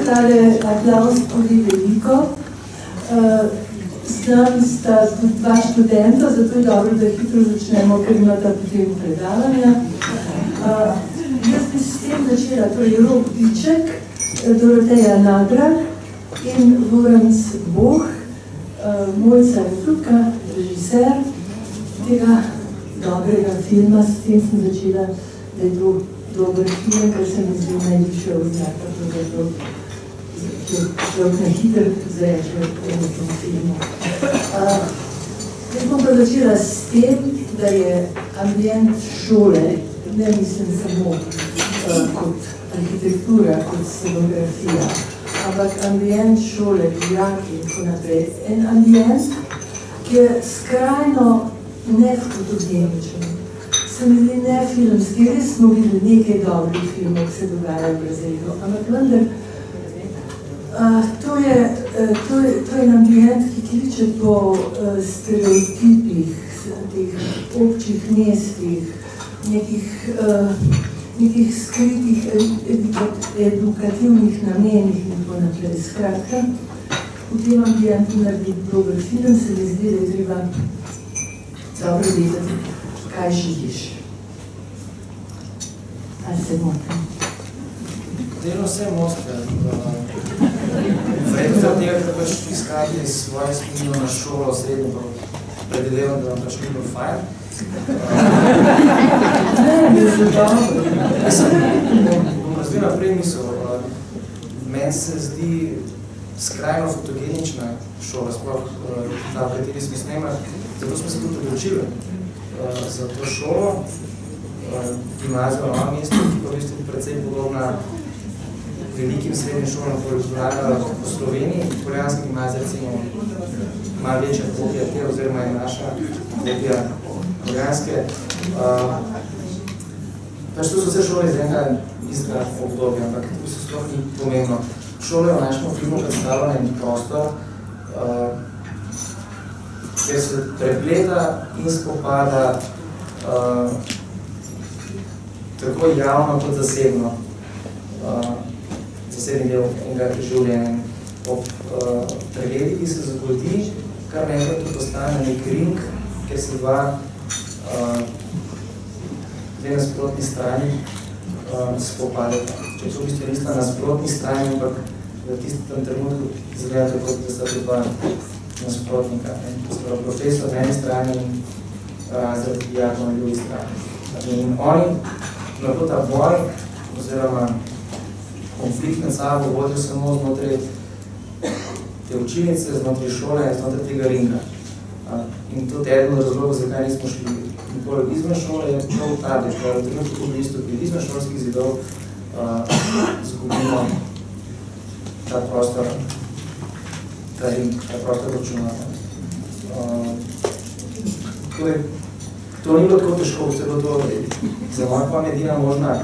tale aplauz tudi veliko. Z nami sta tudi dva študenta, zato je dobro, da hitro začnemo, ker imata potem predavanja. Jaz bi s tem začela, torej Rok Biček, Doroteja Nagrad in Voranc Boh, Mojca Rutrutka, režiser tega dobrega filma. S tem sem začela, da je to dober film, ker se mi zdi najvišja oznaka, da to človek na hitro zreče v nekem filmu. Jaz bom pa začela s tem, da je ambient šole, ne mislim samo kot arhitektura, kot scenografija, ampak ambient šole, dijaki in tako naprej. En ambient, ki je skrajno nefotogeničen. Se mi zdi nefilmski, res smo videli nekaj dobrih filmov, ki se dogajajo v razredu, ampak vendar to je en ambient, ki kliče po stereotipih, teh občih mestih, nekih skritih edukativnih namenih in tako naprej. Skratka, v tem ambientu narediti dober film, se mi zdi, da je treba dobro vedeti, kaj živiš. Ali se motim? Delno se moste. Vredno za tega, ker pač iskati svoje spomino na šolo, srednjo, pa predvidevam, da vam pač ni bilo fajn. Bom razvil naprej misel. Meni se zdi skrajno fotogenična šola, sploh ta, v kateri smo snemali. Zato smo se tudi odločili za to šolo. Gimnazijo na novem mestu, ki pa v bistvu precej podobna velikim srednjim šolam po Sloveniji. Poljanska gimnazija recimo malo večja kopija te, oziroma je naša kopija poljanske. Pač tu so vse šole iz enega istega obdobja, ampak tu se sploh ni pomembno. Šole v našem filmu predstavljena en prostor, kjer se prepleta in spopada tako javno kot zasebno. Zasebni del enega življenja. Ob tragediji, ki se zgodi, kar nekaj tu postane nek ring, kjer se dve nasprotni strani spopadeta. Če so v bistvu nista nasprotni strani, ampak v tistem trenutku izgleda tako, da sta dva nasprotnika. Profesor na eni strani in razred dijakov na drugi strani. In oni lahko ta boj, oziroma konflikt med sabo vodijo samo znotraj te učilnice, znotraj šole, znotraj tega ringa. In to je eden od razlogov, zakaj nismo šli nikoli izven šole, je šel tardeč, v trenutku tudi isto, pri izven šolskih zidov zgubimo ta prostor, ta ring, ta prostor računanja. To ni bilo tako težko, vse bilo to za moja pa edina možna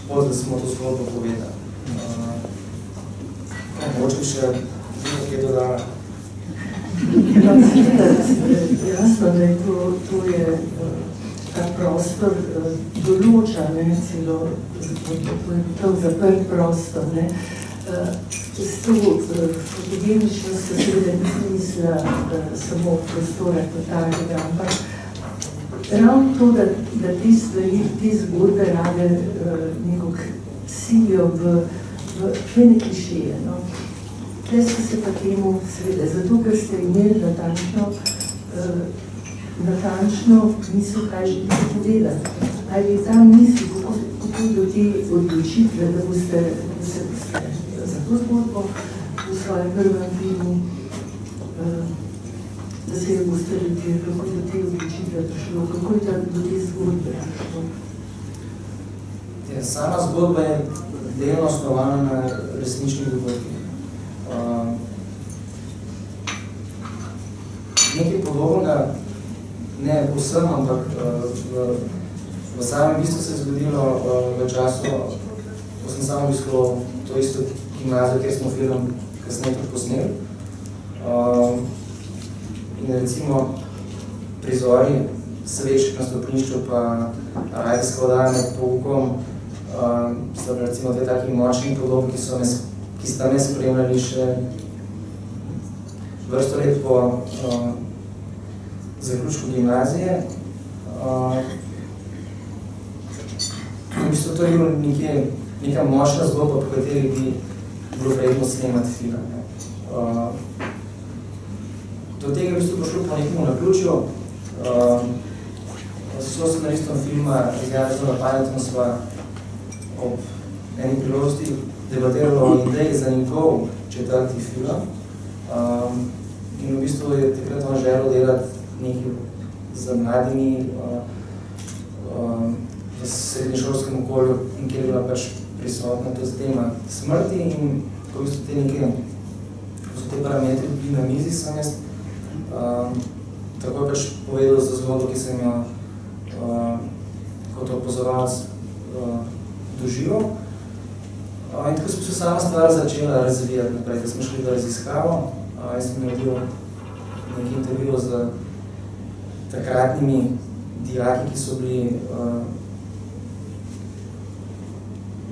pot, da smo to zgodbo povedali. Mogoče bi še nekaj dodala. Jasno, da je to je ta prostor določa, ne, celo, to je prav zaprt prostor, ne. S to fotogeničnost se seveda nisem mislila samo prostora kot takega, ampak ravno to, da te stvari, te zgodbe rade nekako silijo v ene klišeje. Tle so se pa temu seveda, zato ker ste imeli natančno misel, kaj želite povedati. Ali je ta misel, kako do te odločitve, da boste za to zgodbo v svojem prvem filmu, da se jo boste ljudje, kako do te odločitve prišlo, kako je do te zgodbe prišlo? Sama zgodba je delno osnovana na resničnih dogodkih. Nekaj podobnega, ne povsem, ampak v samem bistvu se je zgodilo v času, ko sem samo obiskal to isto gimnazijo, kjer smo film kasneje tudi posneli. In recimo prizori svečk na stopnišču pa radijska oddaja med poukom so recimo te taki močni podobi, ki sta me spremljali še vrsto let po zaključku gimnazije. V bistvu to je bilo neka močna zgodba, po kateri bi bilo vredno snemati film. Do tega je v bistvu prišlo po nekemu naključju. So scenaristom filma Izjavno na pametno sva ob eni priložnosti debatirala o ideji za njegov četrti film. In v bistvu je takrat on želel delati nekaj z mladimi v srednješolskem okolju, in kjer je bila pač prisotna ta tema smrti, in ko v bistvu te parametri bili na mizi, sem jaz tako pač povedal za zgodbo, ki sem jo kot opozovalc doživel. In tako smo se sama stvar začela razvijati naprej, da smo šli v raziskavo. Jaz sem naredil nekaj intervjujev z takratnimi dijaki, ki so bili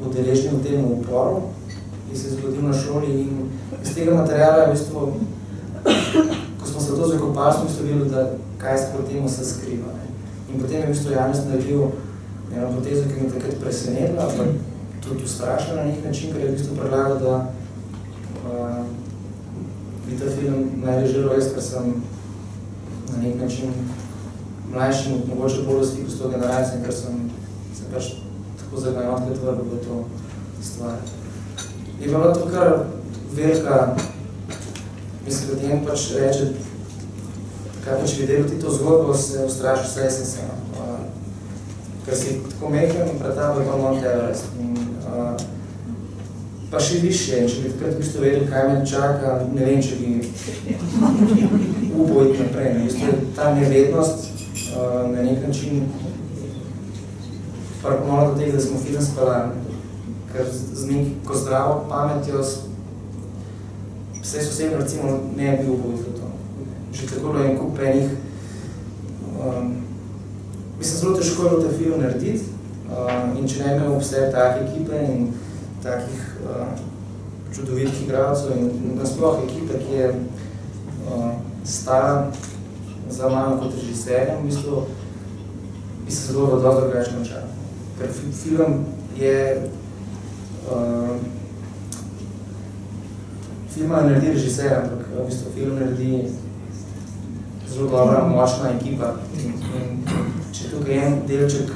udeleženi v tem uporu, ki se je zgodil na šoli, in iz tega materiala v bistvu, ko smo se to zakopali, smo v bistvu videli, da kaj se po temu se skriva. In potem je v bistvu Janez naredil eno potezo, ki mi je takrat presenetila, pa tudi ustrašila na nek način, ker je v bistvu predlagal, da bi ta film naj režiral jaz, ker sem na nek način mlajši in mogoče bolj v stiku s to generacijo, ker sem se pač tako zagajal odkrat vrlo v to stvar. Je bilo to kar velika, mislim, da tem pač reče, kaj pač videl ti to zgodbo, se ustrašil vse sem. Ker si tako mehen in pretabal pa Mount Everest. Pa še više, in če bi takrat v bistvu vedel, kaj me čaka, ne vem, če bi upal iti naprej. V bistvu je ta nevednost na nek način pomola do tega, da smo film spalali. Ker z neko zdravo pametjo vse osebno recimo ne bi upal iti v to. Že tako bilo en kup enih mislim, zelo težko je bilo ta film narediti, in če ne imel obstaj take ekipe in takih čudovitih igralcev in nasploh ekipe, ki je stala za mano kot režiserjem, v bistvu bi se zelo v dosti drugačno čal. Ker film je filma ne naredi režiser, ampak v bistvu film naredi zelo dobra, močna ekipa. In če tukaj en delček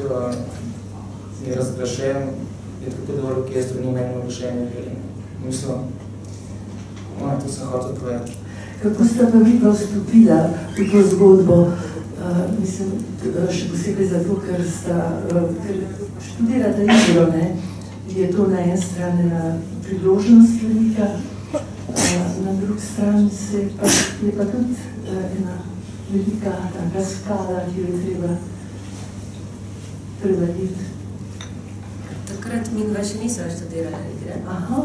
je razglašen, je tako da v orkestru ni meni razglašenje želim. Mislim, to sem hotel povedati. Kako sta pa vi vstopila v to zgodbo? Mislim, še posebej zato, ker študirata igro, je to na en strani priložnost velika, na drugi strani je pa tudi ena velika taka skala, ki jo je treba prevaliti. Takrat midva še nisva študirala igre. Aha.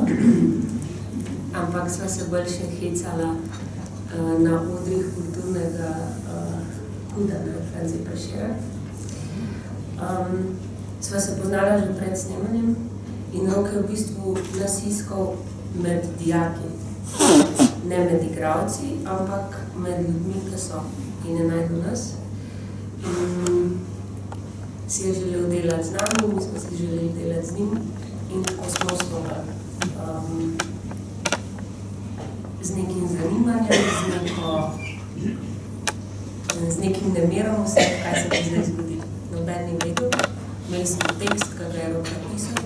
Ampak sva se bolj še hecala na odrih kulturnega huda na Franci Prešera. Sva se poznala že pred snemanjem in Rok je v bistvu nas iskal med dijaki. Ne med igravci, ampak med ljudmi, ki so in je najdel nas. In si je želel delati z nami, mi smo si želeli delati z njim in tako smo osnovali. Z nekim zanimanjem, z nekim nemerom vse, kaj se bi zdaj zgodilo. Noben ni vedel. Imeli smo tekst, ki ga je Rok napisal.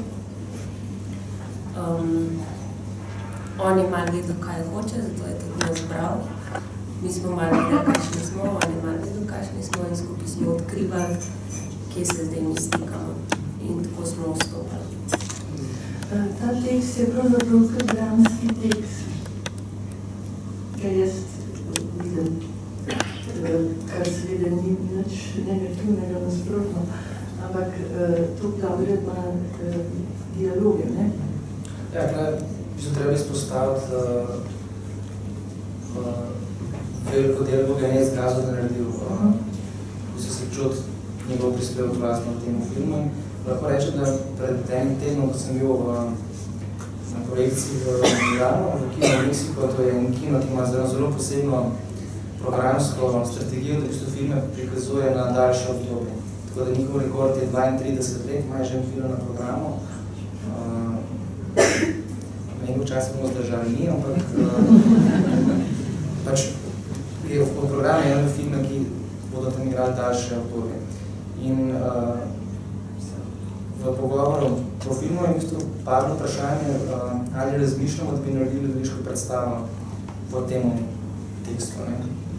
On je malo vedel, kaj hoče, zato je tako nas bral. Mi smo malo vedeli, kakšni smo, on je malo vedel, kakšni smo in skupaj smo odkrivali, kje se zdaj mi stikamo. In tako smo vstopali. Ta tekst je pravzaprav kot dramski tekst. Ker jaz vidim, kar seveda ni nič negativnega nasprotno, ampak to dobro ima dialoge, ne? Ja, bi se treba izpostaviti veliko dialoga ne zgazal, da naredil. Ko se čuti njegov prispevek vlastno v tem filmu. lahko rečem, da pred enim tednom, ko sem bil na projekciji v Milano, v Kino Mexico, to je en kino, ki ima zelo posebno programsko strategijo, da v bistvu filme prikazuje na daljše obdobje. Tako da njihov rekord je 32 let, ima že en film na programu. Nekaj časa bomo zdržali ni, ampak pač je v programu eno filme, ki bodo tam igrali daljše obdobje. In v pogovoru po filmu je v bistvu padlo vprašanje, ali razmišljamo, da bi naredili gledališko predstavo po temu tekstu,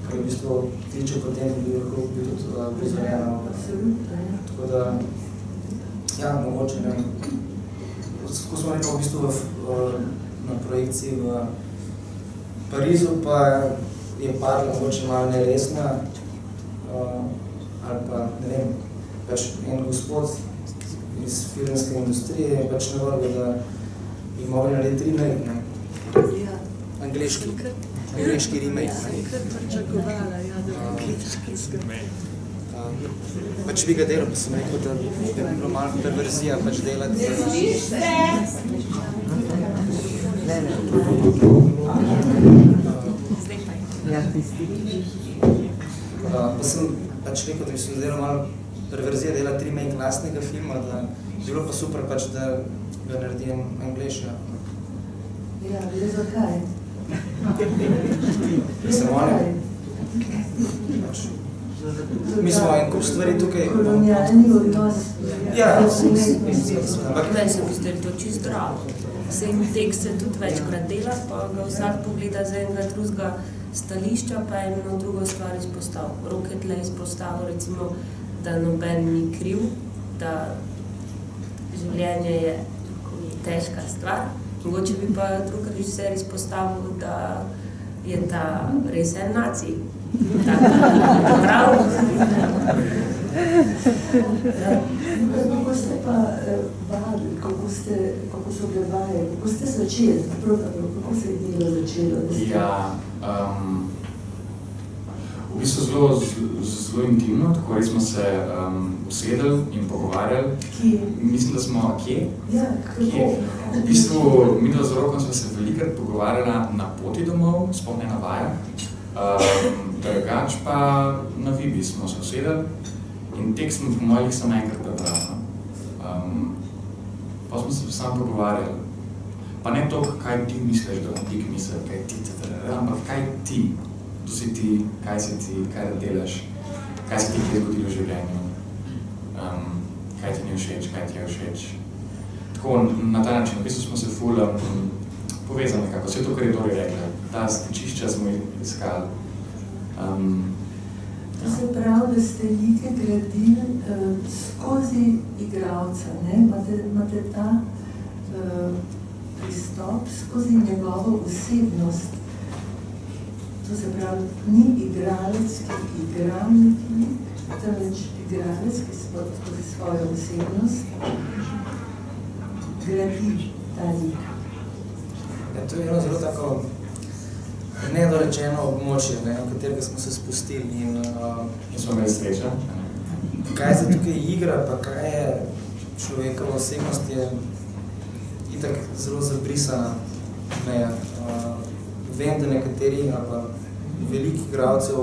ker v bistvu kliče potem, da bi lahko bil tudi prizorjeno. Tako da, ja, mogoče, ne vem. Ko smo rekel v bistvu na projekciji v Parizu, pa je padla mogoče malo neresna, ali pa, ne vem, pač en gospod iz filmske industrije je pač navrgal, da bi mogli narediti remake, ne? Angliški remake. Sem kar pričakovala, ja, da bi angliški pač bi ga delal, pa sem rekel, da bi bilo malo perverzija pač delati. Pa sem pač rekel, da bi se delal malo perverzija delati remake lastnega filma, da bilo pa super pač, da ga naredim Angleša. Ja, le zakaj? Sem oni. Mi smo en kup stvari tukaj. Kolonialni odnos. Ja, ampak meni se mi zdi to čisto zdravo. Sej tekst se tudi večkrat dela, pa ga vsak pogleda z enega drugega stališča, pa eno drugo stvar izpostavil. Rok je tle izpostavil, recimo, da noben ni kriv, da življenje je težka stvar. Mogoče bi pa drug režiser izpostavil, da je ta res en nacij. Prav. Kako ste pa vadili, kako so bile vaje, kako ste začeli, kako se je delo začelo? Ja, v bistvu zelo intimno, tako res smo se usedeli in pogovarjali. Kje? Mislim, da smo, kje? Ja, kako? V bistvu, mi z Rokom smo se velikrat pogovarjala na poti domov, sploh ne na vajah. Drugač pa na Vibi smo se usedeli in tekst smo po mojih samo enkrat prebrali. Pa smo se samo pogovarjali. Pa ne to, kaj ti misliš, da ti misli, kaj ti ampak kaj ti, kdo si ti, kaj si ti, kaj da delaš, kaj se ti je zgodilo v življenju, kaj ti ni všeč, kaj ti je všeč. Tako na ta način, v bistvu smo se ful povezali nekako, vse to, kar je Dori rekla, ta stičišča smo iskali. To se pravi, da ste like gradili skozi igralca, ne? Imate ta pristop skozi njegovo osebnost. To se pravi, ni igralec, ki igra neki, temveč igralec, ki skozi svojo osebnost gradi ta lik. To je eno zelo tako nedorečeno območje, v katerega smo se spustili in smo imeli sreča. Kaj se tukaj igra, pa kaj je človekova osebnost, je itak zelo zabrisana meja. Vem, da nekateri ali pa veliko igralcev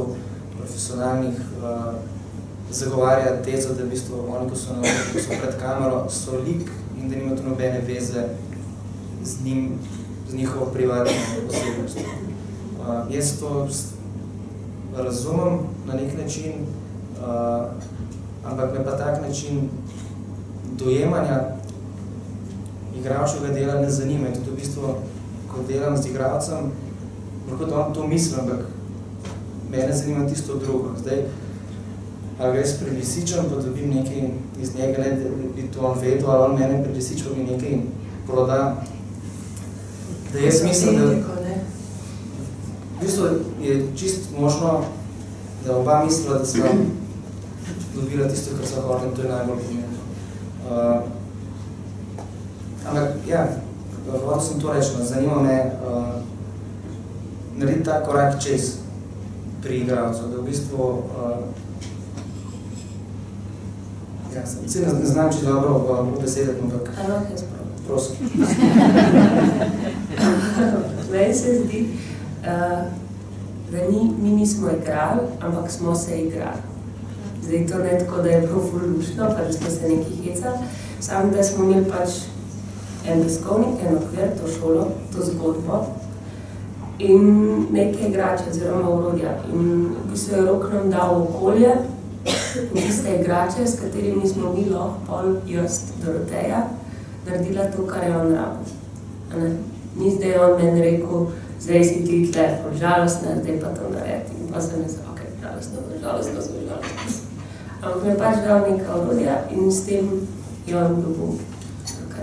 profesionalnih zagovarja tezo, da v bistvu oni, ko so pred kamero, so lik in da nima tu nobene veze z njim, z njihovo privatno osebnost. Jaz to razumem na nek način, ampak me pa tak način dojemanja igralčevega dela ne zanima. In tudi v bistvu, ko delam z igralcem, lahko da on to misli, ampak mene zanima tisto drugo. Zdaj, ali ga jaz prelisičam, pa dobim nekaj iz njega, ne, da bi to on vedel, ali on mene prelisič, pa mi nekaj proda. Da jaz mislim, da v bistvu je čist možno, da oba mislila, da sta dobila tisto, kar so hoteli, in to je najbolj pomembno. Ampak, ja, hotel sem to reči, zanima me narediti ta korak čez pri igralcu, da v bistvu Ja, ne znam, če dobro besedati, ampak... Lahko jaz prav. Prosim. Meni se zdi, da mi nismo igrali, ampak smo se igrali. Zdaj to ne tako, da je bilo ful luštno, pa da smo se nekaj hecali, samo da smo imeli pač en diskovnik, en okvir, to šolo, to zgodbo in neke igrače oziroma orodja. In v bistvu je Rok nam dal okolje in tiste igrače, s katerimi smo mi lahko pol jaz, Doroteja, naredila to, kar je on rabil. Ni zdaj on meni rekel, zdaj si ti tle žalostna, zdaj pa to naredi. In pa sem jaz, ok, žalostno. Ampak me pač dal neka orodja in s tem je on dobil.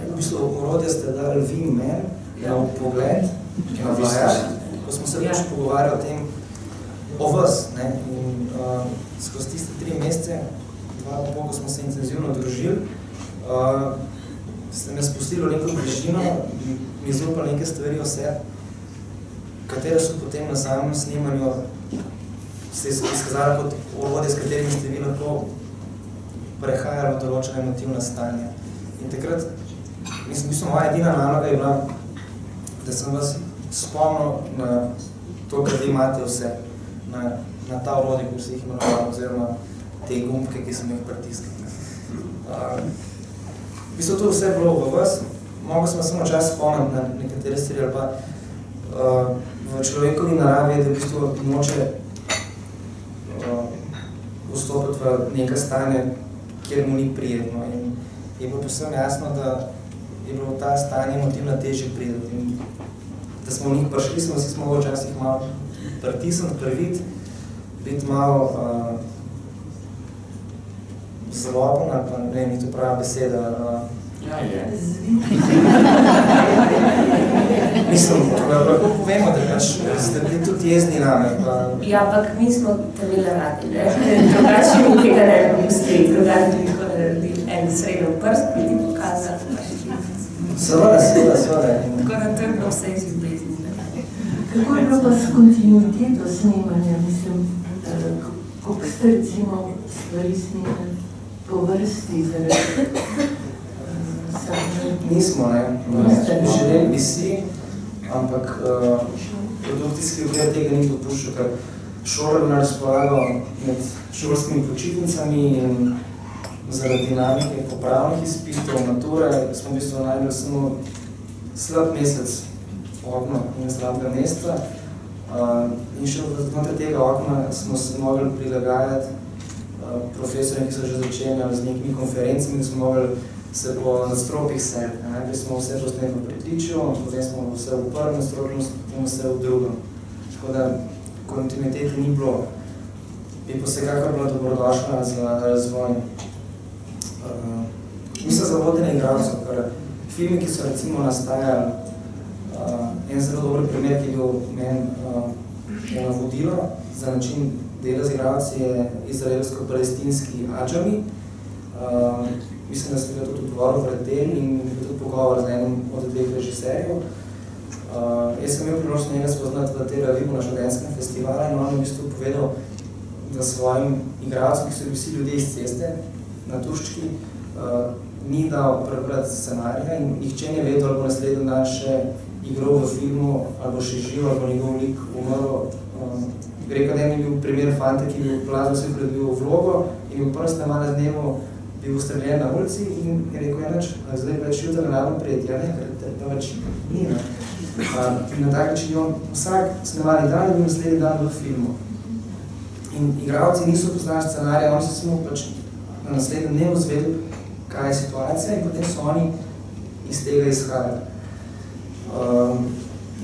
V bistvu, orodje ste dali vi in meni na pogled, na vajah, ko smo se pač pogovarjali o tem, o vas, ne, in skozi tiste 3 mesece, 2,5, ko smo se intenzivno družili, ste me spustili v neko bližino, mi zaupali neke stvari o sebi, katere so potem na samem snemanju ste izkazali kot orodje, s katerimi ste vi lahko prehajali v določene emotivna stanja. In takrat, mislim, moja edina naloga je bila, da sem vas spomnil na to, kar vi imate vse, na ta orodje, ko se jih imenovali, oziroma te gumbke, ki sem jih pritisnil. V bistvu to vse bilo v vas, mogel sem samo čas spomniti na nekatere stvari, ali pa v človekovi naravi je, da v bistvu noče vstopiti v nekaj stanje, kjer mu ni prijetno. In je bilo povsem jasno, da je bilo ta stanje emotivno težje prijeti. In da smo v njih prišli, smo si mogli včasih malo pritisniti, priviti, biti malo zloben, ali pa ne vem, ni to prava beseda. Ja, je. Mislim, lahko povemo, da ste bili tudi jezni name. Ja, ampak mi smo te imeli radi, ne? Drugače mi tega ne bi pustili, drugače bi tako naredili en srednjo prst, bi ti pokazali. Seveda. Tako da to je bilo vse iz ljubezni. Kako je bilo pa s kontinuiteto snemanja, mislim, koliko ste recimo stvari snemali po vrsti zaradi Nismo, ne. Želeli bi si, ampak produkcijski okvir tega ni dopuščal, ker šola bi na razpolago med šolskimi počitnicami in zaradi dinamike popravnih izpitov, mature, smo v bistvu najdeli samo slab mesec okna in slabega mesta. In še znotraj tega okna smo se mogli prilagajati profesorjem, ki so že začenjali z nekimi konferencami, da smo mogli se po nadstropih seliti. Najprej smo vse posneli v pritličju, potem smo vse v prvem nadstropju in vse v drugem. Tako da kontinuitete ni bilo. Bi pa vsekakor bila dobrodošla za razvoj. Mislim za vodenje igralcev, ker filmi, ki so recimo nastajali, en zelo dober primer, ki je bil meni vodilo za način dela z igralci, je izraelsko-palestinski Adžami. Mislim, da ste ga tudi odgovoril vredeli in je tudi pogovor z enim od 2 režiserjev. Jaz sem imel priložnost njega spoznati v Tel Avivu na študentskem festivalu in on je v bistvu povedal, da svojim igralcem, ki so vsi ljudje iz ceste, na Tuščki, ni dal prebrati scenarija in nihče ne vedel, ali bo naslednji dan še igral v filmu, ali bo še živ, ali bo njegov lik umrl. Rekel, da je bil primer fanta, ki je plazil vse predbil vlogo in v prvem snemane dnevu bil ustreljen na ulici in je rekel, ja, zdaj več jutro ne rabim prijeti, ja ne, ker to več ni. In na tak način on vsak snemali dan je bil naslednji dan v filmu. In igralci niso poznali scenarija, oni so samo pač na naslednjem dnevu zvedeli, kaj je situacija in potem so oni iz tega izhajali.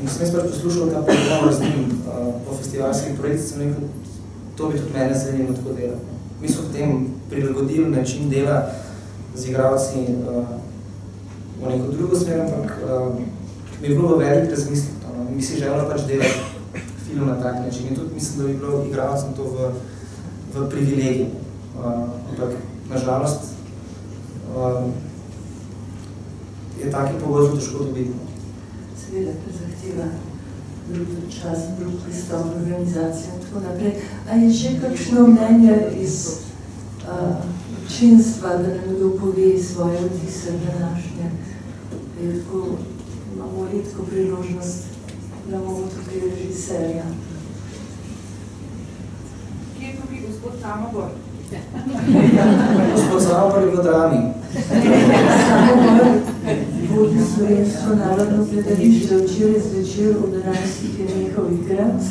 In ko sem jaz pač poslušal ta pogovor z njim po festivalskih projekcih, sem rekel, to bi tudi mene zanimalo tako delati. Mi smo potem prilagodili način dela z igralci v neko drugo smer, ampak mi je bilo velik razmislek. Mi si želimo pač delati film na tak način in tudi mislim, da bi bilo igralcem to v privilegiji. Ampak nažalost je taki pogoj zelo težko dobiti. Seveda, to zahteva drug čas, drug pristop, organizacijo in tako naprej. A je še kakšno mnenje iz občinstva, da nam kdo pove svoje vtise današnje. Imamo redko priložnost, da imamo tukaj režiserja. Kje je tukaj gospod Samobor? Gospod Samobor je v drami. Samobor vodi Slovensko narodno gledališče. Včeraj zvečer ob 11. je nehal igrati.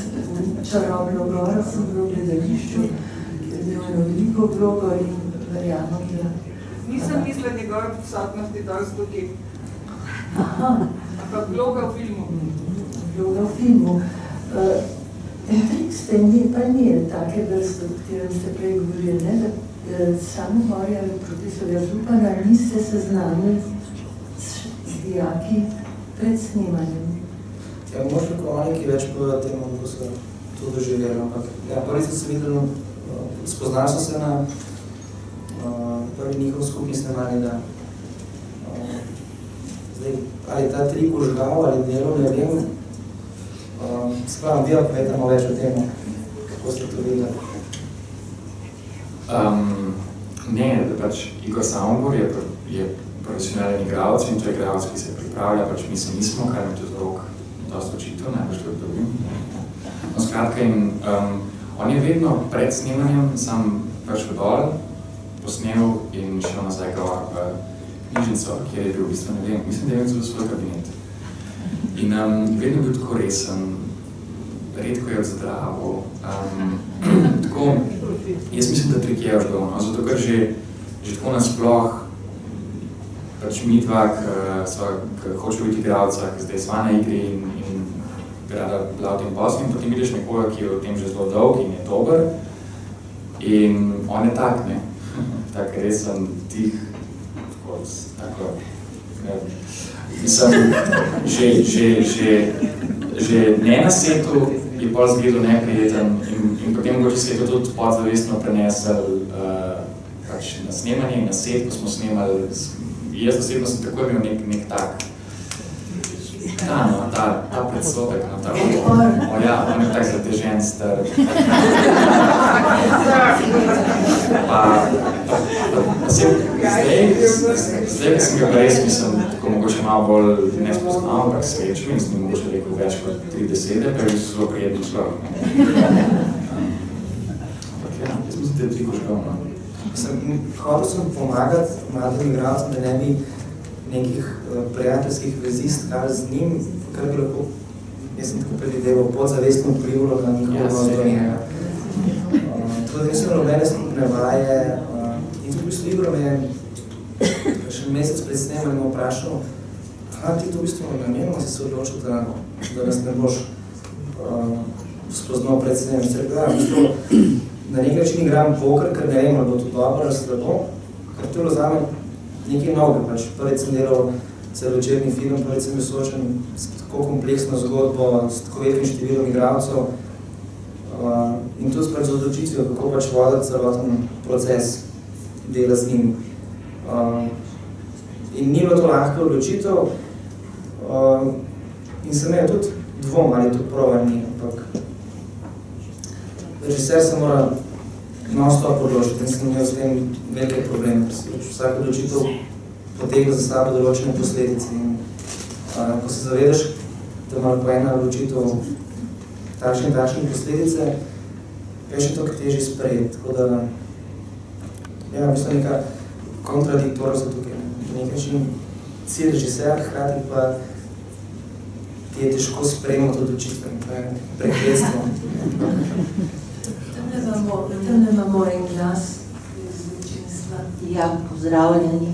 Čarobno goro sem v gledališču, ker je imel veliko vlogo in verjamem, da... Nisem mislila njegove prisotnosti dosti tukaj. Aha. Ampak vloga v filmu. Vloga v filmu. Ste pa ni take vrste, o katerem ste prej govorili, ne? Da Samobora ali profesorja Zupana niste seznanili z dijaki pred snemanjem. Ja, možda ko oni, ki več povedo temu, kako so to doživeli, ampak ja, prvi ste se videli, spoznali so se na prvi njihov skupni snemanje, da zdaj, ali ta trik užgal, ali delo, ne vem, spravim, vi opovedamo več o temu, kako ste to videli. Ne, da pač Igor Samobor je profesionalen igralec in to je igralec, ki se pripravlja, pač mi se nismo, kar mi tudi rok dosti očitev, najbolj što je dobim. No, skratka, in on je vedno pred snemanjem sam pač v dol posnel in šel nazaj gor v knjižnico, kjer je bil v bistvu, ne vem, mislim, da je imel svoj kabinet. In vedno bil tako resen, redko je odzdravil. Tako, jaz mislim, da trik je vžgal, no, zato ker že tako nasploh pač mi dva, ki hočejo biti igralca, ki zdaj sva na igri in rada bila v tem poslu, in potem vidiš nekoga, ki je v tem že zelo dolg in je dober. In on je tak, ne? Tak resen, tih, tako, ne, mislim, že ne na setu je pol zgledal neprijeten in potem mogoče se je to tudi podzavestno prenesel pač na snemanje in na set, ko smo snemali. Jaz osebno sem tako imel nek tak, ta predsotek, no, tako, ja, on je tak zatežen, star. Zdaj, ki sem ga res, mislim, tako mogoče malo bolj nespoznal, ampak srečo in sem mogoče rekel več kot 3 besede, pa je bil zelo prijetni človek. Ampak ja, jaz mislim, da je triko žgal, no. Hotel sem pomagati mladim igralcem, da ne bi nekih prijateljskih vezi stkali z njim, kar bi lahko, jaz sem tako predvideval, podzavestno vplivalo na njihovo zdravljenje. Tako da nisem nobene skupne vaje. In tudi v bistvu Igor me je še mesec pred snemanjem vprašal, ti to v bistvu namenoma si se odločil, da nas ne boš spoznal pred snemanjem. Se rekel, v bistvu na nek način igram poker, ker ne vem, ali bo to dobro ali slabo, ker to je bilo zame nekaj novega. Pač prvič sem delal celovečerni film, prvič sem bil soočen s tako kompleksno zgodbo, s tako velikim številom igralcev in tudi pač z odločitvijo, kako pač voditi celoten proces dela z njim. In ni bilo to lahko odločitev in sem imel tudi dvom, ali to prav ali ni, ampak režiser se mora non-stop odločiti in sem imel s tem velike probleme. Vsaka odločitev potegne za sabo določene posledice in ko se zavedaš, da ima lahko ena odločitev takšne in takšne posledice, je še toliko težje sprejeti. Tako da, ja, mislim, neka kontradiktorja za tukaj. Na nek način cilj režiser, hkrati pa ti je težko sprejemati odločitve, prekletstvo. Tam imamo en glas iz občinstva. Ja, pozdravljeni.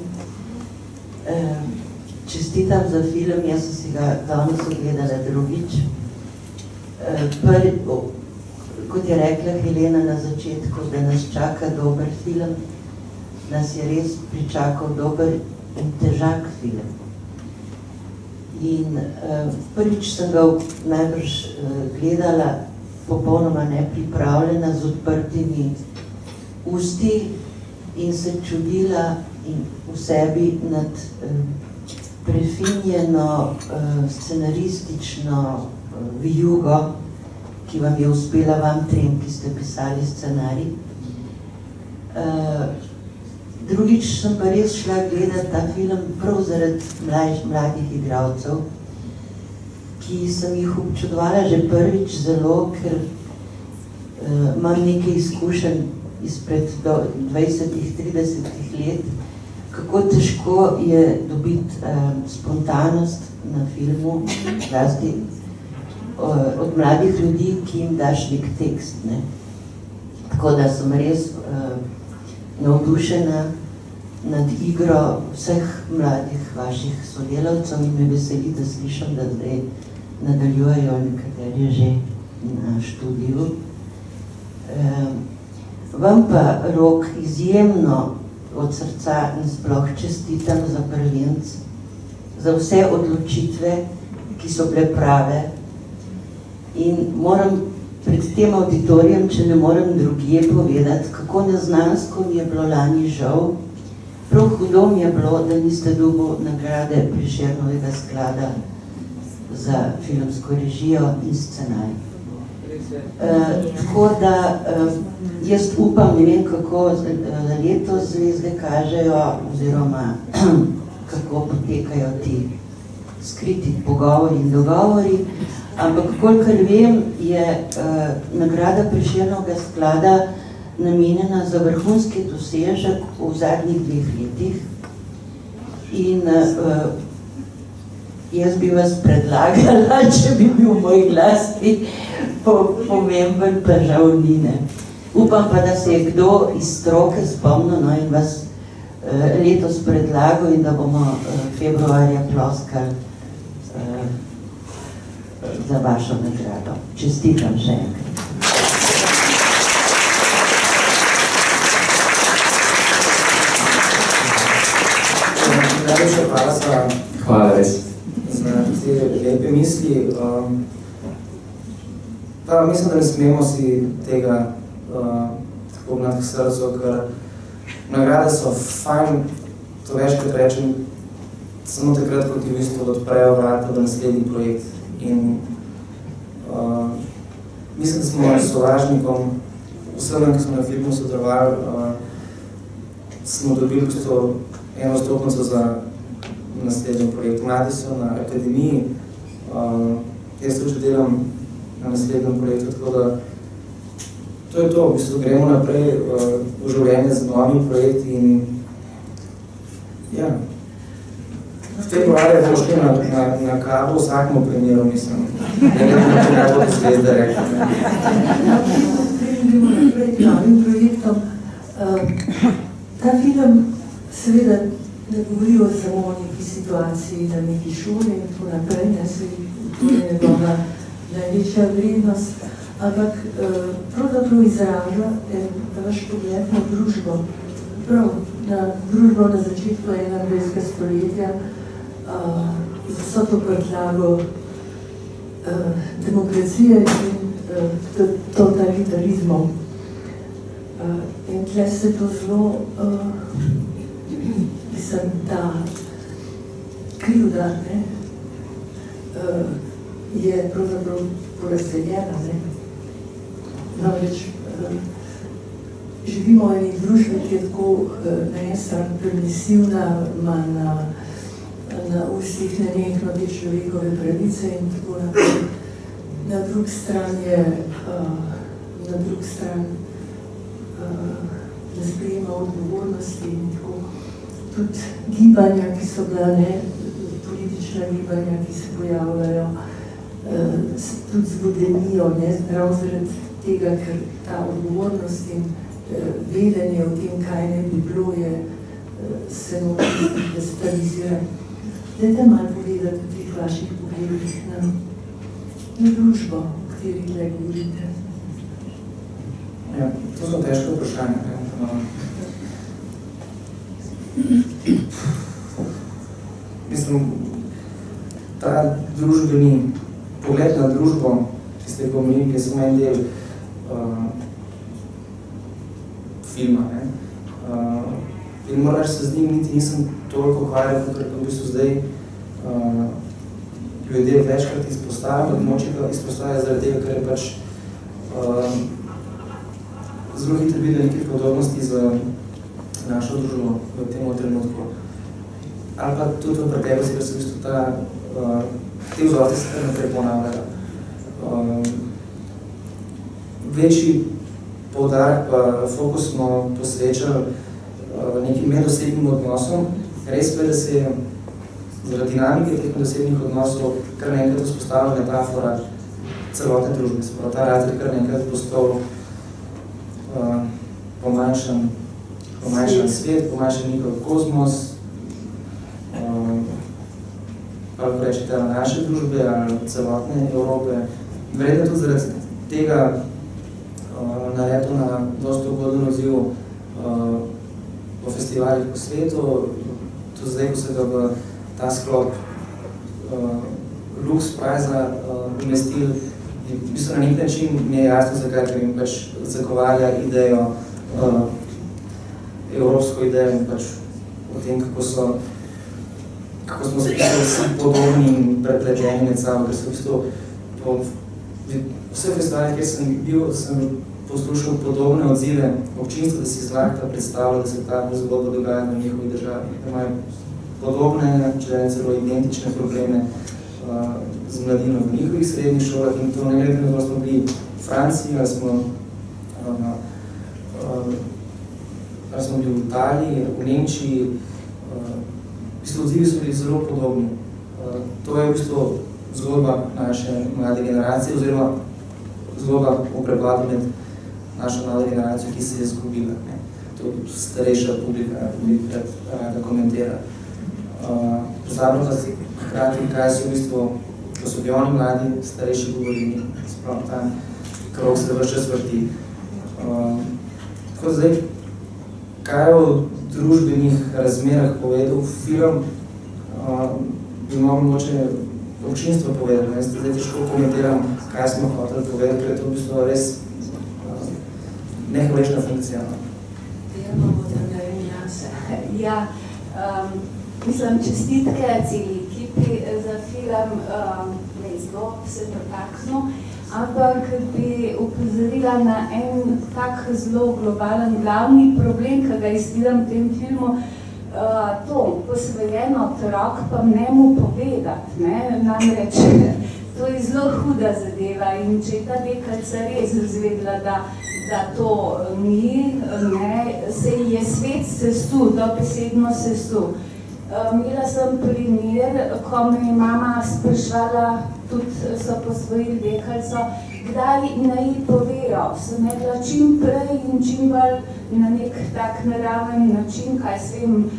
Čestitam za film, jaz sem si ga danes ogledala drugič. Kot je rekla Helena na začetku, da nas čaka dober film, nas je res pričakal dober in težak film. In prvič sem ga najbrž gledala popolnoma nepripravljena, z odprtimi usti in se čudila in v sebi nad prefinjeno scenaristično vijugo, ki vam je uspela vam trem, ki ste pisali scenarij. Drugič sem pa res šla gledati ta film prav zaradi mladih igralcev, ki sem jih občudovala že prvič zelo, ker imam nekaj izkušenj izpred 20-30 let, kako težko je dobiti spontanost na filmu, zlasti od mladih ljudi, ki jim daš nek tekst. Ne? Tako da sem res navdušena nad igro vseh mladih vaših sodelavcev in me veseli, da slišam, da zdaj nadaljujejo nekateri že na študiju. Vam pa, Rok, izjemno od srca in sploh čestitam za prvenec, za vse odločitve, ki so bile prave. In moram pred tem auditorijem, če ne morem drugje povedati, kako neznansko mi je bilo lani žal. Prav hudo mi je bilo, da niste dobil nagrade Prešernovega sklada za filmsko režijo in scenarij. Tako da jaz upam, ne vem kako letos zvezde kažejo, oziroma kako potekajo ti skriti pogovori in dogovori, ampak kolikor vem, je nagrada Prešernovega sklada namenjena za vrhunski dosežek v zadnjih 2 letih. In jaz bi vas predlagala, če bi bil moj glas pomemben, pa žal ni, ne. Upam pa, da se je kdo iz stroke spomnil, no, in vas letos predlagal in da bomo februarja ploskali za vašo nagrado. Čestitam še enkrat. Najlepša hvala za te lepe misli. Mislim, da ne smemo si tega tako gnati k srcu, ker nagrade so fajn, to večkrat rečem, samo takrat, ko ti v bistvu odprejo vrata v naslednji projekt. In mislim, da smo sovražnikom, vsem, ki smo na filmu sodelovali, smo dobili eno stopnico za naslednji projekt. Mladi so na akademiji, jaz tudi delam na naslednjem projektu, tako da to je to, v bistvu gremo naprej v življenje z novimi projekti in ja, v februarju bomo šli na kavo vsakemu primeru, mislim, ne vem, kaj bo to zvezda rekla. Gremo naprej k novim projektom. Ta film seveda ne govori o samo o neki situaciji na neki šoli in tako naprej, to je njegova največja vrednost, ampak pravzaprav izraža vaš pogled na družbo, prav na družbo na začetku 21. stoletja, z vso to prtljago demokracije in totalitarizmom. In tle se to zelo, mislim, ta krivda, ne, je pravzaprav porazdeljena, ne. Namreč živimo v eni družbi, ki je tako na eni strani permisivna, ima na ustih nenehno te človekove pravice in tako naprej. Na drugi strani ne sprejema odgovornosti in tako. Tudi gibanja, ki so bila, ne, politična gibanja, ki se pojavljajo, tudi zgodenijo, ne, prav zaradi tega, ker ta odgovornost in vedenje o tem, kaj ne bi bilo, se noči destabilizira. Dajte malo povedati o teh vaših pogledih na družbo, o kateri tle govorite. Ja, to so težko vprašanje. Mislim, ta družbeni pogled na družbo, ki ste ga omenili, je samo en del filma. In moram reči, se z njim niti nisem toliko ukvarjal, kot v bistvu zdaj ljudje večkrat izpostavljam, da moče ga izpostavlja zaradi tega, ker je pač zelo hitro videl nekaj podobnosti z našo družbo v tem trenutku. Ali pa tudi v preteklosti, ker se v bistvu te vzorce se kar naprej ponavljajo. Večji poudarek pa fokus smo posvečali nekim medosebnim odnosom. Res pa je, da se je zaradi dinamike teh medosebnih odnosov kar nekaj vzpostavila metafora celotne družbe. Se pravi, ta razred kar nekaj postal pomanjšan svet, pomanjšan njihov kozmos, ali rečete, naše družbe ali celotne Evrope. Verjetno tudi zaradi tega naletel na dosti ugoden odziv po festivalih po svetu. Tudi zdaj, ko se ga v ta sklop Lux Prize umestili, v bistvu na nek način mi je jasno, zakaj, ker jim pač zagovarja idejo, evropsko idejo in pač o tem, kako smo se vsi podobni in prepleteni med sabo, ker se v bistvu po vseh festivalih, kjer sem bil, sem poslušal podobne odzive občinstva, da si zlahka predstavlja, da se ta zgodba dogaja na njihovi državi. Da imajo podobne, če celo identične probleme z mladino v njihovih srednjih šolah in to ne glede na to, smo bili v Franciji, ali smo bili v Italiji, v Nemčiji. V bistvu odzivi so bili zelo podobni. To je v bistvu zgodba naše mlade generacije oziroma zgodba o prepadu med našo mlado generacijo, ki se je izgubila. To starejša publika rada komentira. Pozabno pa se hkrati, kaj so v bistvu, ko so bili oni mladi, starejši govorili, spravo tam krog se vrš čas vrti. Tako zdaj, kaj je o družbenih razmerah povedal film, bi mogli moče občinstvo povedati. Zdaj težko komentiram, kaj smo hoteli povedati, ker je to v bistvu res nehvaležna funkcija. Ja, mislim, čestitke celi ekipi za film, zelo se dotaknil, ampak bi upozorila na en tak zelo globalen glavni problem, ki ga izvidim v tem filmu, to posvojen otrok pa njemu povedati, namreč to je zelo huda zadeva in če je ta deklica res izvedela, da to ni, se je svet sesul, dobesedno sesul. Imela sem primer, ko me je mama sprašvala, tudi so posvojili deklico, kdaj naj povejo. Sem rekla čim prej in čim bolj na nek tak naraven način, kaj se jim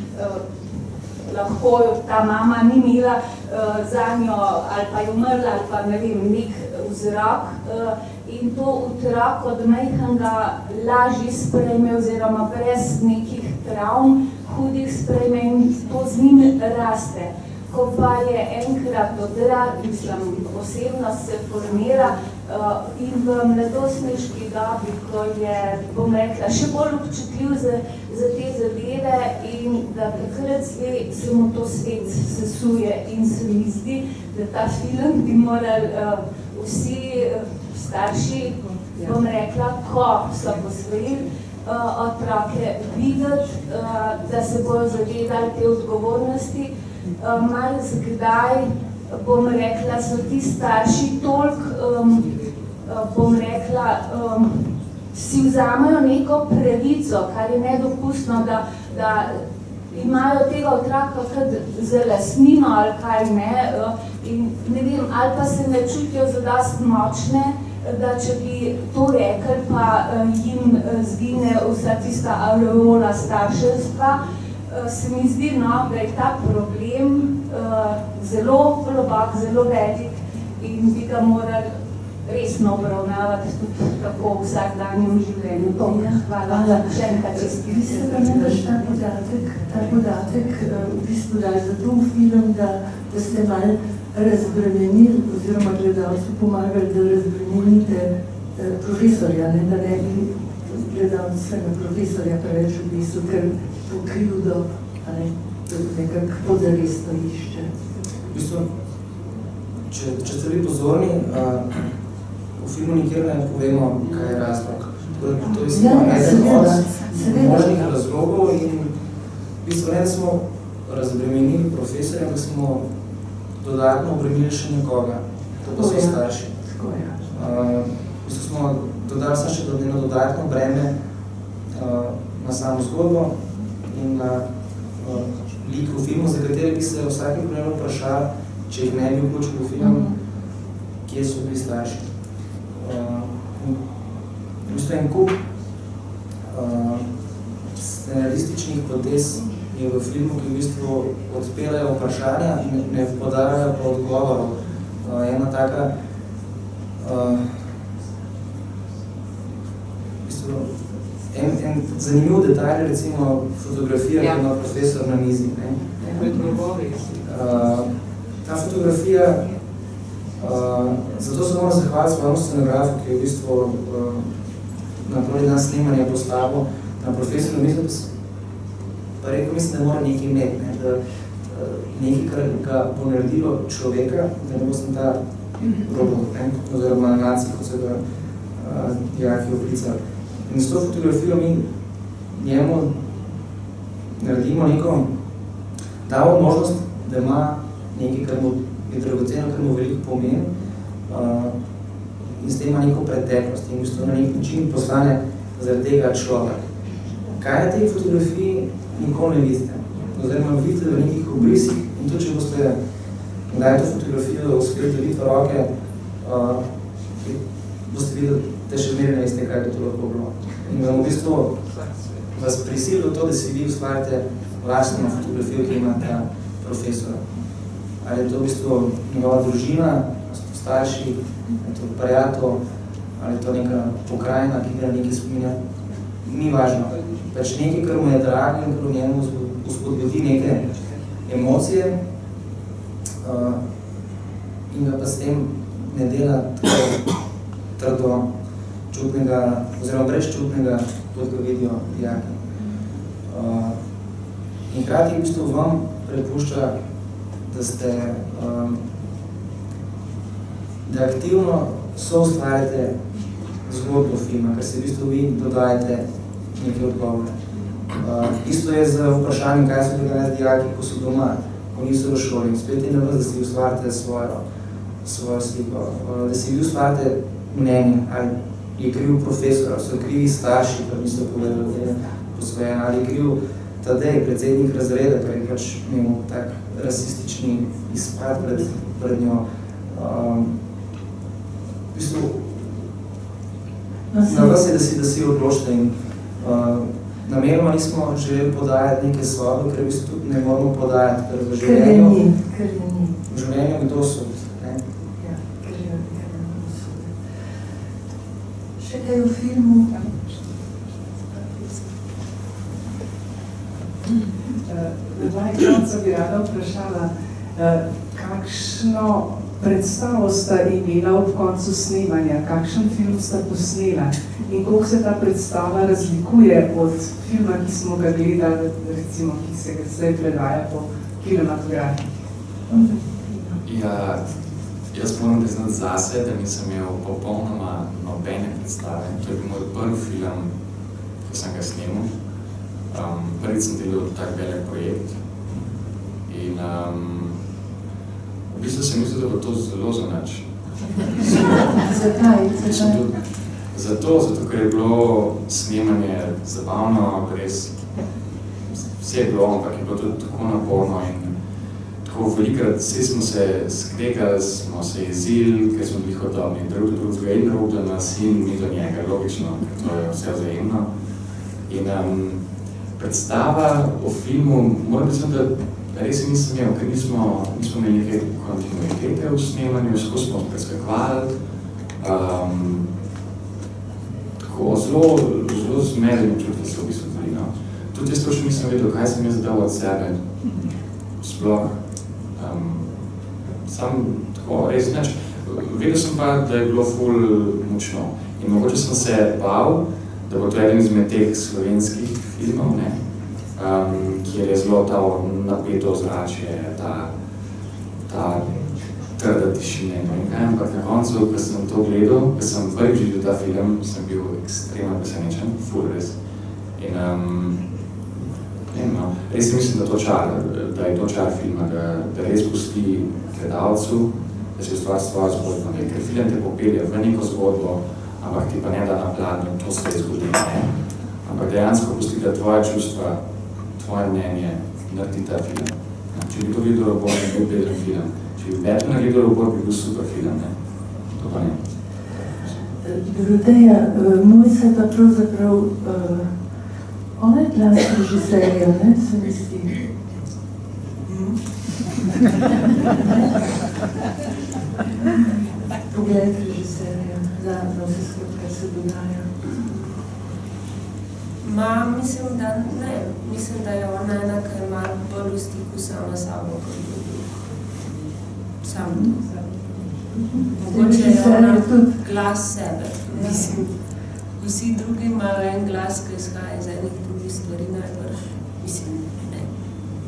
lahko ta mama ni imela za njo ali pa je umrla ali pa ne vem, nek vzrok in to otrok od majhnega lažje sprejme oziroma brez nekih travm hudih sprejme in to z njim raste. Ko pa je enkrat odra, mislim, osebnost se formira in v mladostniški dobi, ko je, bom rekla, še bolj občutljiv za te zadeve in da takrat se mu to svet sesuje in se mi zdi, da ta film bi morali vsi starši, bom rekla, ko so posvojili otroke videti, da se bojo zavedali te odgovornosti. Malo zgledaj, bom rekla, so ti starši toliko, bom rekla, si vzamejo neko pravico, kar je nedopustno, da imajo tega otroka kot za lastnino ali kaj ne, in ne vem, ali pa se ne čutijo zadosti močne, da če bi to rekli, pa jim zgine vsa tista aureola starševstva. Se mi zdi, da je ta problem zelo globok, zelo velik in bi ga morali resno obravnavati tudi tako v vsakdanjem življenju. Hvala. Še enkrat čestitke. Vi ste pa nekaj ta podatek v bistvu dali za to film, da ste malo razbremenili oziroma gledalcu pomagali, da razbremenite profesorja, da ne bi gledalcega profesorja preveč v bistvu, ker to krivdo nekako podzavestno išče. V bistvu, če ste bili pozorni, v filmu nikjer ne povemo, kaj je razlog. To je samo eden od možnih razlogov in v bistvu ne, da smo razbremenili profesorja, da smo dodatno obremenili še nekoga, to pa so starši. V bistvu smo dodali še dodatno breme na samo zgodbo in na lik v filmu, za kateri bi se vsake primerno vprašali, če jih ne bi vključil v film, kje so bili starši. V bistvu en kup scenarističnih potez je v filmu, ki v bistvu odpelajo vprašanja, ne podajajo pa odgovorov. Ena taka en zanimiv detalj, recimo fotografija, ki ima profesor na mizi. Ta fotografija, zato se moram zahvaliti svojemu scenografu, ki je v bistvu na prvi dan snemanja postavil na profesor na mizi, pa rekel, mislim, da mora nekaj imeti, da nekaj, kar ga bo naredilo človeka, da ne bo sem ta robot, oziroma animacij, kot se ga dijaki oklicali. In s to fotografijo mi njemu naredimo neko, damo možnost, da ima nekaj, kar mu je dragoceno, kar mu veliko pomeni in s tem ima neko preteklost in v bistvu na nek način postane zaradi tega človek. Kaj na tej fotografiji nikoli ne vidite? Oziroma vidite v nekih obrisih in tudi, če boste kdaj to fotografijo uspeli dobiti v roke, boste videli, da še meri ne veste, kaj bi to lahko bilo. In vam v bistvu vas prisililo to, da si vi ustvarite vlastno fotografijo, ki ima ta profesor. Ali je to v bistvu njegova družina, starši, ali je to prijatelj, ali je to neka pokrajina, ki ga nekaj spominja. Ni važno. Pač nekaj, kar mu je drago in kar v njemu vzpodbudi neke emocije in ga pa s tem ne dela tako trdo čutnega, oziroma brezčutnega, kot ga vidijo dijaki. In hkrati v bistvu vam prepušča, da ste, da aktivno soustvarjate zgodbo filma, ker se v bistvu vi dodajate neke odgovore. Isto je z vprašanjem, kaj so tega dijaki, ko so doma, ko niso v šoli. Spet je na vas, da si ustvarjate svojo sliko, da si vi ustvarjate mnenje, ali je kriv profesor, ali so krivi starši, kar niso povedali posvojeni, ali je kriv Tadej, predsednik razreda, ker je pač imel tak rasistični izpad pred njo. V bistvu, na vas je, da si odločite in namenoma nismo želeli podajati neke svobe, ker v bistvu tudi ne moramo podajati, ker v življenju kdo so. Še kaj v filmu? Na koncu bi rada vprašala, kakšno predstavo sta imela ob koncu snemanja, kakšen film sta posnela in koliko se ta predstava razlikuje od filma, ki smo ga gledali, recimo, ki se ga zdaj predaja po kinematografiji. Ja, jaz moram priznati zase, da nisem imel popolnoma nobene predstave. To je bil moj prvi film, ki sem ga snemal. Prvič sem delal tak velik projekt in v bistvu sem mislil, da bo to zelo zanač. Zakaj? Zato, ker je bilo snemanje zabavno, res vse je bilo, ampak je bilo tudi tako naporno in tako velikrat vsi smo se skregali, smo se jezili, ker smo bili hodobni drug in drug do nas in mi do njega, logično, ker to je vse vzajemno. In predstava o filmu, moram biti, da res nisem imel, ker nismo imeli neke kontinuitete v snemanju, skozi smo preskakvali. Tako zelo zmerjeno čutki so v bistvu bili. Tudi jaz to še nisem vedel, kaj sem jaz dal od sebe. Sploh. Sam tako res neč. Vedel sem pa, da je bilo ful močno. In mogoče sem se bal, da bo to eden izmed teh slovenskih filmov, ne? Kjer je zelo ta napeto ozračje, trda tišina in nekaj, ampak na koncu, ko sem to gledal, ko sem prvič videl ta film, sem bil ekstremno presenečen, ful res. In res mislim, da je to čar filma, da res pusti gledalcu, da se ustvari svojo zgodbo, ker film te popelje v neko zgodbo, ampak ti pa ne da na planu, to se je zgodilo, ne? Ampak dejansko pusti, da tvoje čustva, tvoje mnenje naredi ta film. Če bi to videl robot, ne bil beden film. Če bi Batman naredil robot, bi bil super film, ne? To pa ne. Doroteja, Mojca pa pravzaprav, ona je glas režiserja, ne, se mi zdi. Pogled režiserja, za vse skupaj, kar se dogaja. Mislim, da ne. Mislim, da je ona ena, ki ima bolj v stiku sama sabo, kot drugi. Sam to. Mogoče je ona glas sebe. Mislim, vsi drugi imajo en glas, ki izhaja iz enih drugih stvari najbrž. Mislim, ne.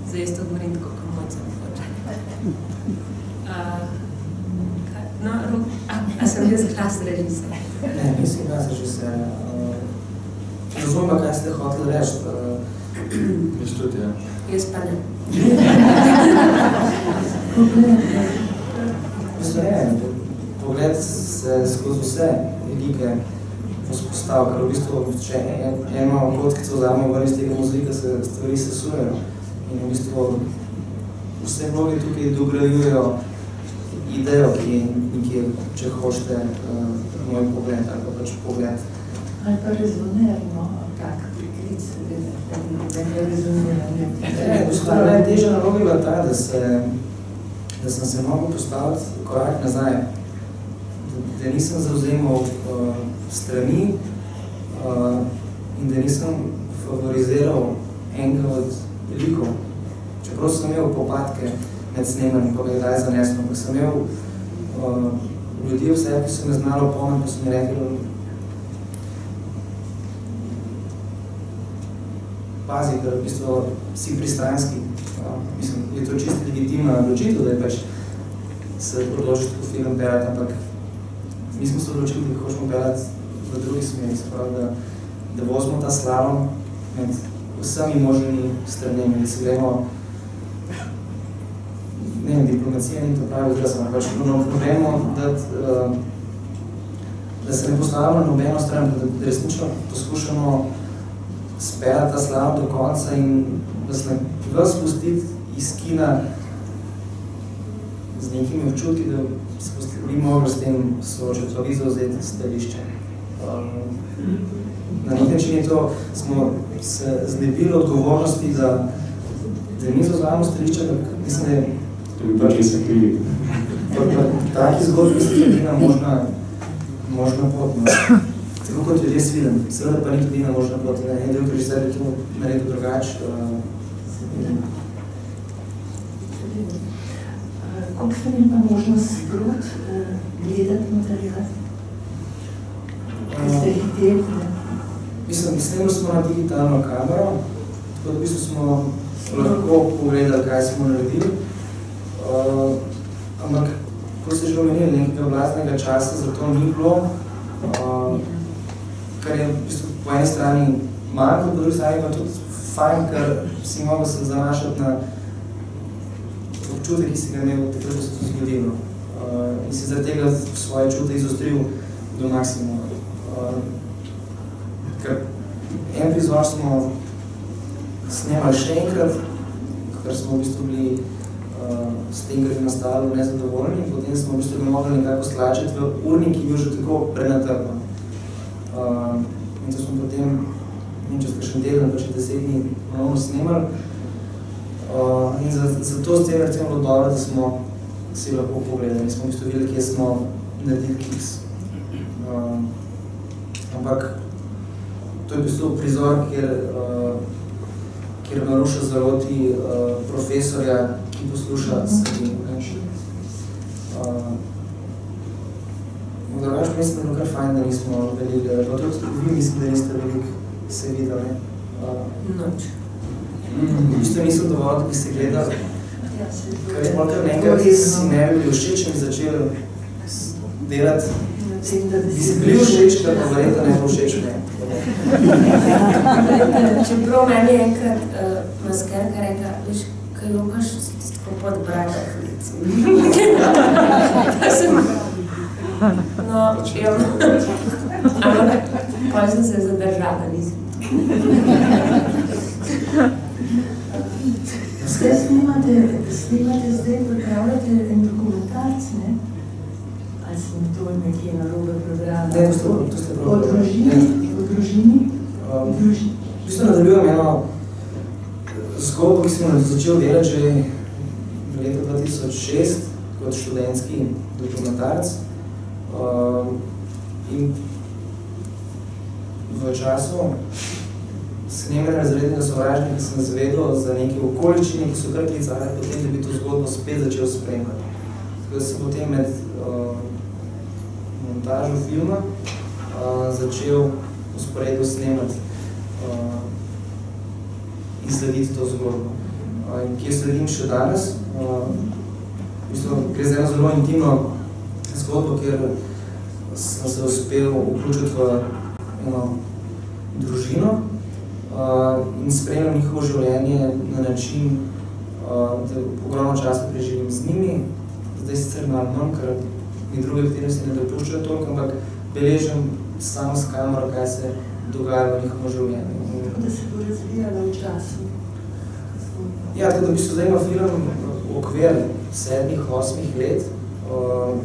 Zdaj isto govorim tako, kot Mojca hoče. A sem jaz glas režiser? Ne, nisem glas režiser. Razumem pa, kaj ste hoteli reči. Jaz tudi, ja. Jaz pa ne. Pogled se skozi vse like vzpostavlja, ker v bistvu, če eno kotkico vzamemo ven iz tega mozaika, se stvari sesujejo. In v bistvu vse vloge tukaj dograjujejo idejo, ki je, če hočete, moj pogled ali pa pač pogled. Ali pa rezonerno, tak priklic, da ne rezoniranje. Najtežja naloga je bila ta, da sem se mogel postaviti korak nazaj, da nisem zavzemal strani in da nisem favoriziral enega od likov. Čeprav sem imel popadke med snemanjem, pa ga je daj zanesno, ampak sem imel ljudi v sebi, ki so me znalo pomeni, pa so mi rekli, pazi, ker v bistvu si pristranski. Mislim, je to čisto legitimna odločitev, da je pač se odločiti tako film pelati, ampak mi smo se odločili, da hočemo pelati v drugi smeri, se pravi, da vozimo ta slalom med vsemi možnimi stranemi, da se gremo, ne vem, diplomacija ni to pravi odraz, ampak pač nobeno, da se ne postavimo na nobeno stran, da resnično poskušamo speljati ta slalom do konca in da se vas pustiti iz kina z nekimi občutki, da se bi mogli s tem soočiti, vi zauzeti stališče. Na nek način je to, smo se znebili odgovornosti, da mi zauzvamo stališče, da mislim, da je taki zgodbi se edina možna pot. Tako kot ljudje s film, seveda pa ni tudi edina možna pot. En drug režiser je to naredil drugače. Koliko ste imeli pa možnost sprot gledati material? Kaj ste hiteli? Mislim, snemali smo na digitalno kamero, tako da v bistvu smo lahko pogledali, kaj smo naredili. Ampak, ko ste že omenili, nekega vlastnega časa za to ni bilo, kar je v bistvu po eni strani manj, po drugi strani pa tudi fajn, ker si mogel se zanašati na občutek, ki si ga imel, takrat, ko se to zgodilo. In si zaradi tega svoje čute izostril do maksimuma. Ker en prizor smo snemali še enkrat, ker smo v bistvu bili s tem, kar je nastalo nezadovoljni, in potem smo v bistvu ga mogli nekako stlačiti v urnik, ki je bil že tako prenatrpan. In to smo potem čez kakšen teden, pa še 10 dni ponovno snemali. In zato s tem recimo bilo dobro, da smo si lahko pogledali. Smo v bistvu videli, kje smo naredili kiks. Ampak to je v bistvu prizor, kjer Maruša zaloti profesorja, ki posluša sebi. Drugač mislim, da je bilo kar fajn, da nismo veliko, pa tudi vi mislim, da niste veliko se videli. Noč. V bistvu nisem dovolj, da bi se gledali, Kar je bolj kar nekaj, ki si ne bi bili všeč, in bi začeli delati, bi si bili všeč, kar pa verjetno ne bo všeč ne. Čeprav meni je enkrat maskerka rekla, veš, kaj jokaš, si ti tako pod bračak. No, jo. Ampak, pa sem se zadržala, nisem. Snimate zdaj, pripravljate en dokumentarc, ne? Ali smo to nekje na robe programa? Ne, to ste prav. O družini? V bistvu nadaljujem eno zgodbo, ki sem začel delati že v letu 2006 kot študentski dokumentarc. In v času snemanja Razrednega sovražnika sem zvedel za neke okoličine, ki so kar klicali potem, da bi to zgodbo spet začel spremljati. Tako da sem potem med montažo filma začel usporedno snemati in slediti to zgodbo. Ki jo sledim še danes. Gre za eno zelo intimno zgodbo, kjer sem se uspel vključiti v eno družino in spremljam njihovo življenje na način, da ogromno časa preživim z njimi. Zdaj sicer malo manj, ker mi druge aktivnosti ne dopuščajo toliko, ampak beležim samo s kamero, kaj se dogaja v njihovo življenje. Da se bo razvijala v času. Ja, tako da v bistvu zdaj ima film okvir 7-8 let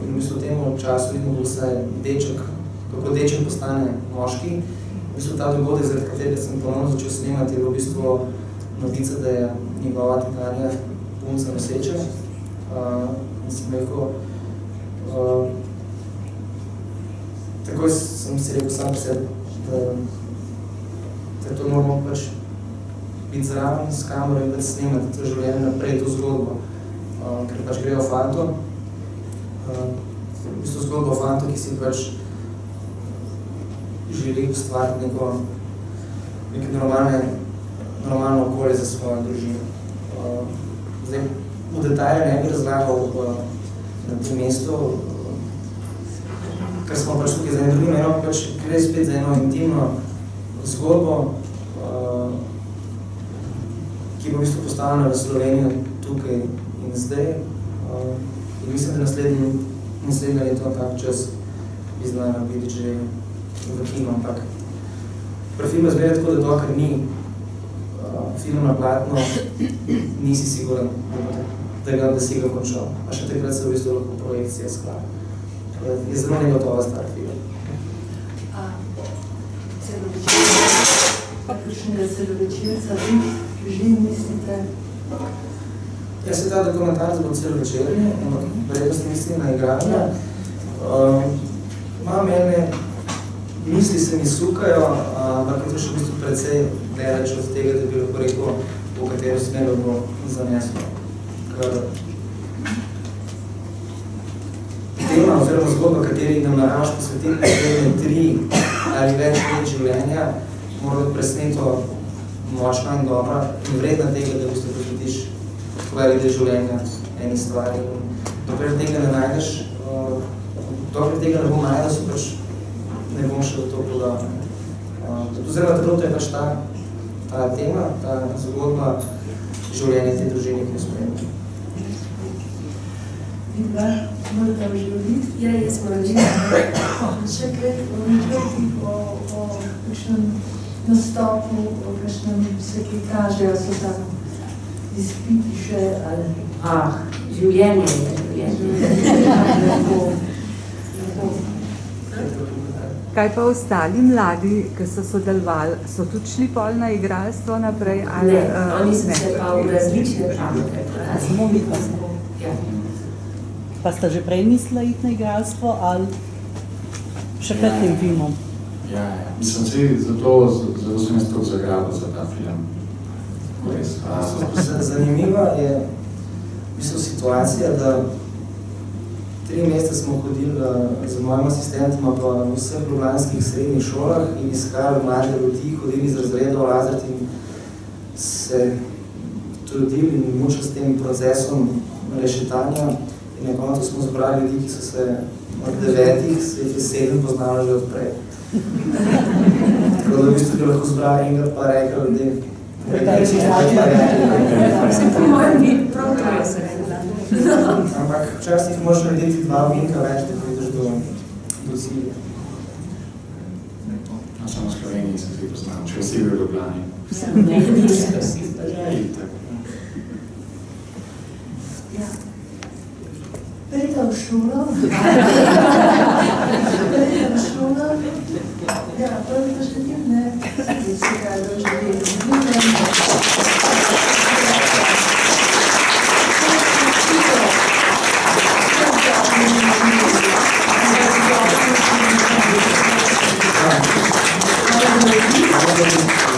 in v bistvu v tem času vidimo, kako deček postane moški. V bistvu ta dogodek, zaradi katerega sem ponovno začel snemati, je v bistvu novica, da je njegova Titanija punca noseča. In sem rekel, takoj sem si rekel sam sebi, da to moramo pač biti zraven s kamero in snemati to življenje naprej, to zgodbo. Ker pač gre o fanto, v bistvu zgodbo o fanto, ki si pač želi ustvariti neko normalno okolje za svojo družino. Zdaj, v detalje ne bi razlagal na tem mestu, ker smo pač tukaj za eno drugo, eno pač gre spet za eno intimno zgodbo, ki bo v bistvu postavljena v Slovenijo tukaj in zdaj. In mislim, da naslednje leto tak čas bi znala biti že v kino, ampak pri filmu zgleda tako, da dokaj ni film na platno, nisi siguren, da si ga končal. A še takrat se v bistvu lahko projekcija sklada. Je zelo negotova star film. Kakšnega celovečerca vi že mislite? Ja, se ta dokumentarc bo celovečerni, ampak verjetno mislim na igranje. Imam ene misli se mi sukajo, ampak je to še v bistvu precej daleč od tega, da bi lahko rekel, v katero smer bo zaneslo. Ker tema oziroma zgodba, kateri nam naravaš posvetiti potrebne 3 ali več let življenja, mora biti presneto močna in dobra in vredna tega, da v bistvu posvetiš tvoje leta življenja eni stvari. Dokler tega ne najdeš, dokler tega ne bom najdel, so pač ne bom še v to podal. Oziroma, trenutno je pač ta tema, ta zgodba življenja te družine, ki jo spremljamo. Vidva, morate oživljiti? Ja, jaz moram živiti. Še kaj o kakšnem nastopu, o kakšnem se kaj kažejo, so tam izpiti še ali... Življenje je življenje. Kaj pa ostali mladi, ki so sodelovali, so tudi šli pol na igralstvo naprej? Ali, ne, oni so se pa v različne žanre. Samo vidva smo. Ja. Pa ste že prej mislila iti na igralstvo ali še pred tem filmom? Ja. Mislim, zato sem jaz tako zagrabil za ta film. Zanimiva je v bistvu situacija, da 3 mesece smo hodili z mojim asistentima po vseh ljubljanskih srednjih šolah in iskali mlade ljudi, hodili iz razreda v razred in se trudili in mučili s tem procesom rešetanja. In na koncu smo zbrali ljudi, ki so se od 9, se jih je 7 poznali že odprej. Tako da v bistvu bi lahko zbrali enkrat pa rekli ljudem, Vse po mojem bi prav kaj se rekla. ampak včasih moraš narediti 2 vinka več, da prideš do cilja. Samo v Sloveniji se vsi poznam, če vsi v Ljubljani. Pejte v šolo. Ja, prvi to še tim, ne. Se kaj doživeli. Thank you.